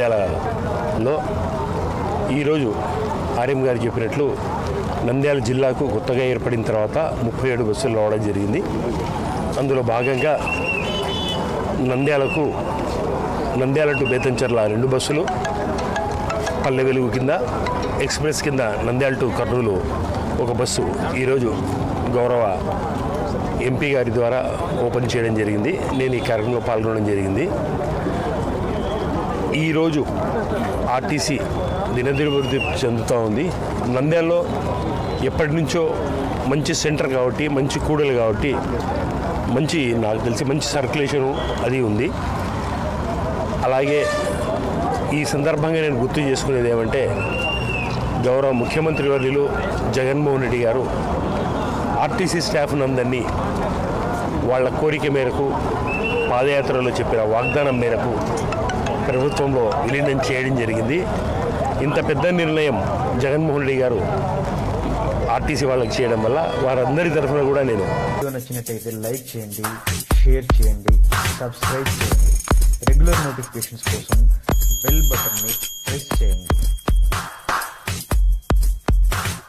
నంద్యాలలో ఈరోజు ఆర్ఎం గారు చెప్పినట్లు నంద్యాల జిల్లాకు కొత్తగా ఏర్పడిన తర్వాత 37 బస్సులు రావడం జరిగింది. అందులో భాగంగా నంద్యాల టు బేతంచెర్ల 2 బస్సులు, పల్లె వెలుగు కింద ఎక్స్ప్రెస్ కింద నంద్యాల టు కర్నూలు 1 బస్సు ఈరోజు గౌరవ ఎంపీ గారి ద్వారా ఓపెన్ చేయడం జరిగింది. నేను ఈ కార్యక్రమంలో పాల్గొనడం జరిగింది. ఈరోజు ఆర్టీసీ దినదినభివృద్ధి చెందుతూ ఉంది. నంద్యాలలో ఎప్పటి నుంచో మంచి సెంటర్ కాబట్టి, మంచి కూడలు కాబట్టి, నాకు తెలిసి మంచి సర్క్యులేషను అది ఉంది. అలాగే ఈ సందర్భంగా నేను గుర్తు చేసుకునేది ఏమంటే, గౌరవ ముఖ్యమంత్రి వర్యులు జగన్మోహన్ రెడ్డి గారు ఆర్టీసీ స్టాఫ్ నందరినీ వాళ్ళ కోరిక మేరకు పాదయాత్రలో చెప్పిన వాగ్దానం మేరకు ప్రభుత్వంలో విలీనం చేయడం జరిగింది. ఇంత పెద్ద నిర్ణయం జగన్మోహన్ రెడ్డి గారు ఆర్టీసీ వాళ్ళకి చేయడం వల్ల వారందరి తరఫున కూడా నేను నచ్చినట్టయితే లైక్ చేయండి, షేర్ చేయండి, సబ్స్క్రైబ్ చేయండి. రెగ్యులర్ నోటిఫికేషన్స్ కోసం బెల్ బటన్ని ప్రెస్ చేయండి.